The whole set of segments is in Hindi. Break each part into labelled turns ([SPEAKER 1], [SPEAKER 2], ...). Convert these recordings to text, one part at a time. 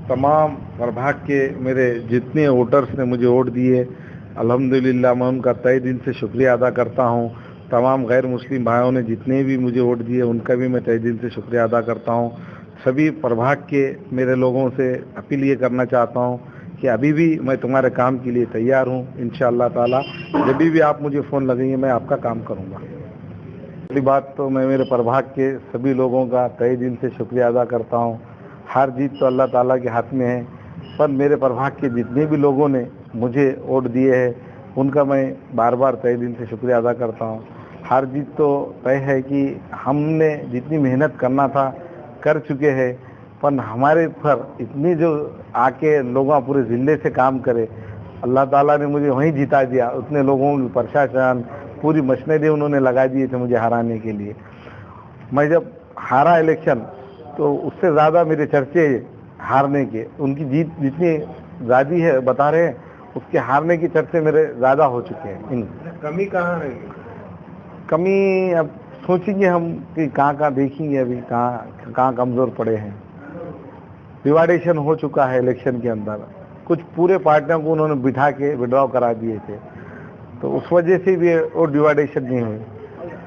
[SPEAKER 1] तमाम प्रभाग के मेरे जितने वोटर्स ने मुझे वोट दिए, अल्हम्दुलिल्लाह मैं उनका तहे दिल से शुक्रिया अदा करता हूं। तमाम गैर मुस्लिम भाइयों ने जितने भी मुझे वोट दिए उनका भी मैं तहे दिल से शुक्रिया अदा करता हूं। सभी प्रभाग के मेरे लोगों से अपील ये करना चाहता हूं कि अभी भी मैं तुम्हारे काम के लिए तैयार हूं। इंशाअल्लाह ताला जब भी आप मुझे फ़ोन लगेंगे मैं आपका काम करूंगा। पहली बात तो मैं मेरे प्रभाग के सभी लोगों का तहे दिल से शुक्रिया अदा करता हूं। हार जीत तो अल्लाह ताला के हाथ में है, पर मेरे प्रभाग के जितने भी लोगों ने मुझे वोट दिए हैं उनका मैं बार बार तहे दिल से शुक्रिया अदा करता हूं। हार जीत तो तय है कि हमने जितनी मेहनत करना था कर चुके हैं, पर हमारे ऊपर इतनी जो आके लोग पूरे ज़िले से काम करे, अल्लाह ताला ने मुझे वहीं जिता दिया। उतने लोगों की प्रशासन पूरी मशीनरी उन्होंने लगा दिए थे मुझे हराने के लिए। मैं जब हारा इलेक्शन तो उससे ज़्यादा मेरे चर्चे हारने के, उनकी जीत जितनी ज़्यादा है बता रहे हैं, उसके हारने की चर्चे मेरे ज़्यादा हो चुके हैं। इन
[SPEAKER 2] कमी कहाँ है?
[SPEAKER 1] कमी अब सोचेंगे हम कि कहाँ देखेंगे, अभी कहाँ कमज़ोर पड़े हैं। डिवाइडेशन हो चुका है इलेक्शन के अंदर, कुछ पूरे पार्टियों को उन्होंने बिठा के विड्रॉ करा दिए थे, तो उस वजह से भी वो डिवाइडेशन नहीं हुई।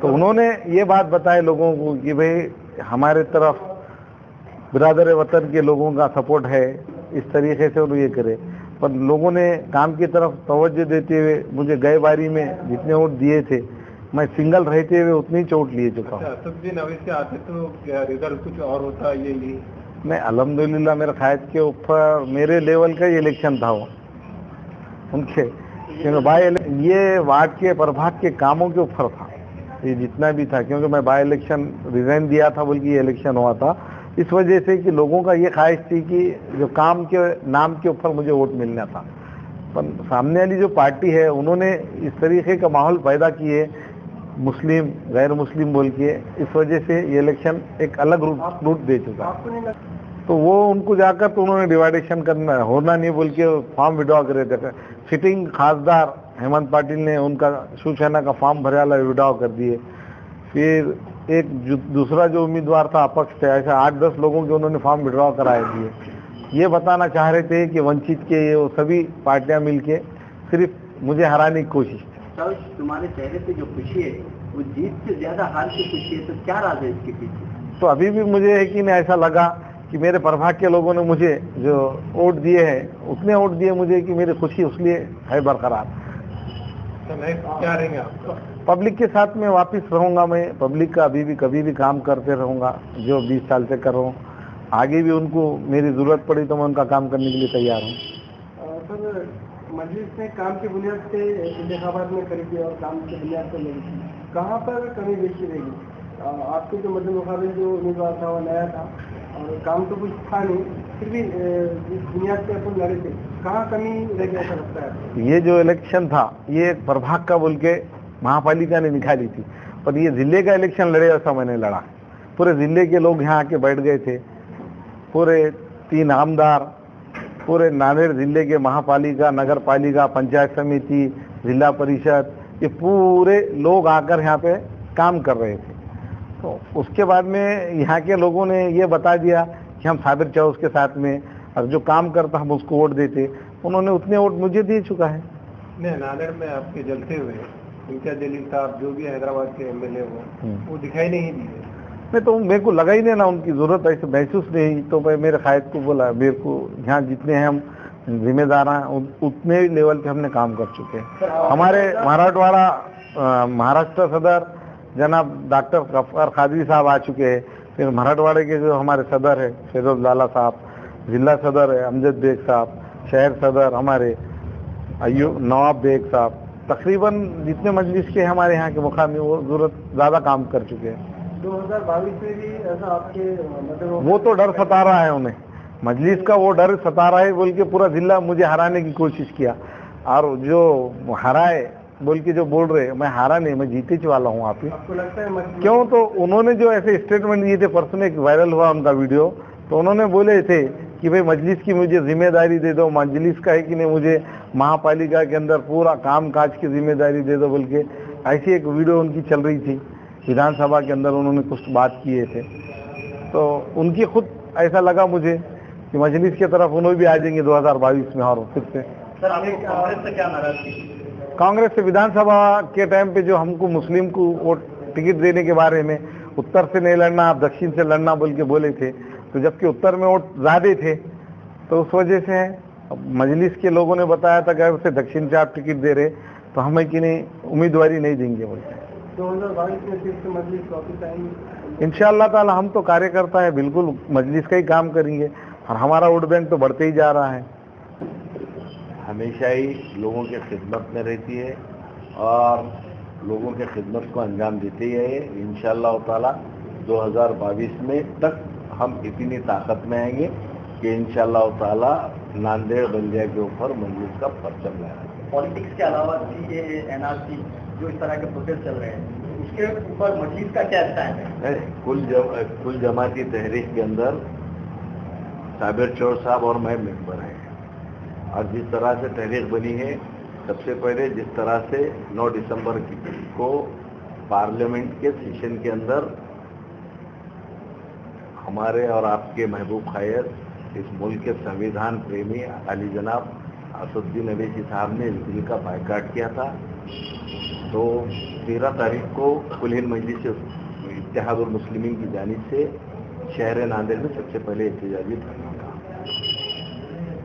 [SPEAKER 1] तो उन्होंने ये बात बताई लोगों को कि भाई हमारे तरफ बिरादर वतन के लोगों का सपोर्ट है, इस तरीके से वो ये करे। पर लोगों ने काम की तरफ तवज्जो देते हुए मुझे गए बारी में जितने वोट दिए थे मैं सिंगल रहते हुए उतनी चोट लिए चुका हूँ।
[SPEAKER 2] असदुद्दीन अवैसी आते तो रिजल्ट कुछ और होता, ये
[SPEAKER 1] नहीं, अल्हम्दुलिल्लाह मेरे कायद के ऊपर मेरे लेवल का ही इलेक्शन था वो उनके, ये वार्ड के प्रभाग के कामों के ऊपर था ये जितना भी था, क्योंकि मैं बाई इलेक्शन रिजाइन दिया था बल्कि ये इलेक्शन हुआ था, इस वजह से कि लोगों का ये ख्वाहिश थी कि जो काम के नाम के ऊपर मुझे वोट मिलना था। पर सामने वाली जो पार्टी है उन्होंने इस तरीके का माहौल पैदा किए मुस्लिम गैर मुस्लिम बोल के, इस वजह से ये इलेक्शन एक अलग रूट दे चुका है। तो वो उनको जाकर तो उन्होंने डिवाइडेशन करना होना नहीं बोल के फॉर्म विड्रॉ करे थे। सिटिंग खासदार हेमंत पाटिल ने उनका शिवसेना का फॉर्म भरे वाला विड्रॉ कर दिए। फिर एक दूसरा जो उम्मीदवार था अपक्ष थे, ऐसा 8-10 लोगों के उन्होंने फॉर्म विड्रॉ कराए दिए। ये बताना चाह रहे थे कि वंचित के ये सभी पार्टियां मिलके सिर्फ मुझे हराने की कोशिश।
[SPEAKER 3] तुम्हारे चेहरे पे जो खुशी है वो जीत से ज्यादा हार की खुशी है, तो क्या राज है इसके पीछे?
[SPEAKER 1] तो अभी भी मुझे है कि नहीं, ऐसा लगा कि मेरे प्रभाग के लोगों ने मुझे जो वोट दिए हैं उतने वोट दिए मुझे कि मेरी खुशी उसलिए है बरकरार।
[SPEAKER 2] तो क्या रहेंगे आप?
[SPEAKER 1] पब्लिक के साथ में वापस रहूंगा मैं, पब्लिक का अभी भी कभी भी काम करते रहूंगा जो 20 साल से कर रहा हूँ। आगे भी उनको मेरी जरूरत पड़ी तो मैं उनका काम करने के लिए तैयार हूँ।
[SPEAKER 2] सर, मजलिस ने काम की बुनियाद पे इंतखाबात में करी थी और काम की बुनियाद पर नहीं थी, कहाँ पर कमी बेची रहेगी? आपके जो मध्य मुकाबले जो उम्मीदवार था वो नया था और काम तो कुछ था नहीं, फिर भी जिस बुनियाद पे अपन लड़े थे, कहाँ कमी रह गया ऐसा लगता है?
[SPEAKER 1] ये जो इलेक्शन था ये एक प्रभाग का बोल के महापालिका ने निकाली थी, पर ये जिले का इलेक्शन लड़े ऐसा मैंने लड़ा। पूरे जिले के लोग यहाँ आके बैठ गए थे, पूरे 3 आमदार, पूरे नांदेड़ जिले के महापालिका, नगर पालिका, पंचायत समिति, जिला परिषद, ये पूरे लोग आकर यहाँ पे काम कर रहे थे। तो उसके बाद में यहाँ के लोगों ने ये बता दिया कि हम साबिर चौस के साथ में और जो काम करता हम उसको वोट देते, उन्होंने उतने वोट मुझे दे चुका है।
[SPEAKER 2] नहीं, नांदेड़ में आपके जलते हुए इम्तियाज जलील साहब जो भी हैदराबाद के एमएलए हुए वो दिखाई नहीं दिए।
[SPEAKER 1] नहीं, तो मेरे को लगा ही नहीं ना उनकी जरूरत ऐसे महसूस नहीं, तो मैं मेरे कायद को बोला मेरे को यहाँ जितने हैं हम जिम्मेदार हैं उतने लेवल पे हमने काम कर चुके हैं। हमारे मराठवाड़ा महाराष्ट्र सदर जनाब डॉक्टर गफ्फार कादरी साहब आ चुके हैं। फिर मराठवाड़े के जो हमारे सदर है फिरोज लाला साहब, जिला सदर है अमजद बेग साहब, शहर सदर हमारे अयूब नवाब बेग साहब, तकरीबन जितने मजलिस के हमारे यहाँ के मुकामी वो जरूरत ज़्यादा काम कर चुके हैं।
[SPEAKER 2] 2022 में भी ऐसा आपके मतलब
[SPEAKER 1] वो तो डर सता रहा है उन्हें, मजलिस का वो डर सता रहा है बोल के पूरा जिला मुझे हराने की कोशिश किया, और जो हराए बोल के जो बोल रहे मैं हारा नहीं, मैं जीते वाला हूँ।
[SPEAKER 2] आपको लगता है
[SPEAKER 1] क्यों? तो उन्होंने जो ऐसे स्टेटमेंट दिए थे, परसों में एक वायरल हुआ उनका वीडियो, तो उन्होंने बोले थे कि भाई मजलिस की मुझे जिम्मेदारी दे दो, मजलिस का है कि नहीं मुझे महापालिका के अंदर पूरा काम काज की जिम्मेदारी दे दो बोल के, ऐसी एक वीडियो उनकी चल रही थी। विधानसभा के अंदर उन्होंने कुछ बात किए थे, तो उनकी खुद ऐसा लगा मुझे कि मजलिस की तरफ उन्होंने भी आ जाएंगे 2022 में। और फिर से
[SPEAKER 3] सर आपको कांग्रेस से क्या नाराजगी?
[SPEAKER 1] कांग्रेस से विधानसभा के टाइम पे जो हमको मुस्लिम को वोट टिकट देने के बारे में उत्तर से नहीं लड़ना, आप दक्षिण से लड़ना बोल के बोले थे, तो जबकि उत्तर में वोट ज्यादा थे, तो उस वजह से मजलिस के लोगों ने बताया था कि उसे दक्षिण से आप टिकट दे रहे तो हमें कि नहीं उम्मीदवारी नहीं देंगे बोलते।
[SPEAKER 2] 2022 में फिर से मजलिस वापस आएंगे
[SPEAKER 1] इंशाअल्लाह ताला। हम तो कार्यकर्ता है, बिल्कुल मजलिस का ही काम करेंगे और हमारा वोट बैंक तो बढ़ते ही जा रहा है।
[SPEAKER 4] हमेशा ही लोगों की खिदमत में रहती है और लोगों के खिदमत को अंजाम देते ही है। इंशाअल्लाह ताला 2022 में तक हम इतनी ताकत में आएंगे कि इंशाअल्लाह ताला नांदेड़ बंदिया के ऊपर मजलिस का परचम लहराएंगे।
[SPEAKER 3] पॉलिटिक्स के अलावा सीएए, एनआरसी जो इस तरह के प्रोसेस चल रहे हैं, उसके ऊपर मजलिस का क्या स्टैंड है?
[SPEAKER 4] कुल जमाती तहरीक के अंदर साबिर चौर साहब और मैं मेंबर हैं और जिस तरह से तहरीक बनी है, सबसे पहले जिस तरह से 9 दिसंबर को पार्लियामेंट के सेशन के अंदर हमारे और आपके महबूब खैर, इस मुल्क के संविधान प्रेमी अली जनाब असदुद्दीन अवैसी साहब ने इस बिल का बायकाट किया था, तो 13 तारीख को कुल हिंद मजलिस इत्तेहादुल मुस्लिमीन की जानिब से शहर नांदेड़ में सबसे पहले एहतजाजी धरना था।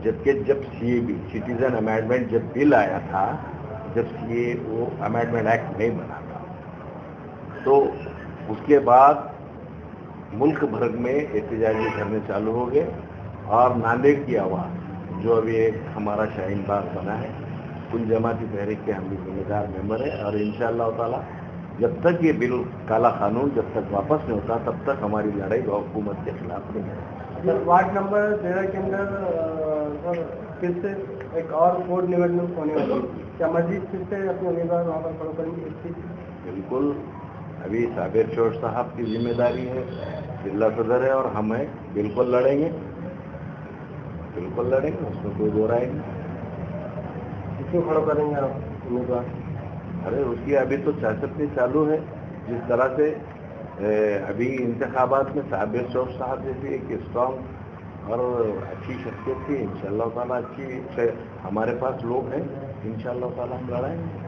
[SPEAKER 4] जबकि जब सीएबी सिटीजन अमेंडमेंट जब बिल आया था, जब सीए वो अमेंडमेंट एक्ट नहीं बना था, तो उसके बाद मुल्क भर में एहतजाजी धरने चालू हो गए और नांदेड़ की आवाज़ जो अभी एक हमारा शाहीन बाग बना है, कुल जमाती तहरीक के हम भी जिम्मेदार मेंबर है और इंशाअल्लाह ताला जब तक ये बिल काला कानून जब तक वापस नहीं होता तब तक हमारी लड़ाई हुकूमत के खिलाफ नहीं है।
[SPEAKER 2] वार्ड नंबर 13 के अंदर फिर से एक और बोर्ड निवडणूक होने वाली है, क्या मस्जिद फिर से अपने उम्मीदवार वहाँ पर खड़े करेंगे?
[SPEAKER 4] बिल्कुल, अभी साबिर चौर साहब की जिम्मेदारी है, जिला सदर है और हम हैं, बिल्कुल लड़ेंगे, उसमें कोई दो राय नहीं।
[SPEAKER 2] किसको खड़ा करेंगे आप उम्मीदवार?
[SPEAKER 4] अरे उसकी अभी तो सियासत में चालू है। जिस तरह से अभी इंतखाबात में साबिर चौर साहब जैसी एक स्ट्रॉन्ग और अच्छी शख्सियत थी, इंशाअल्लाह ताला अच्छी हमारे पास लोग हैं, इंशाअल्लाह ताला हम लड़ाएंगे।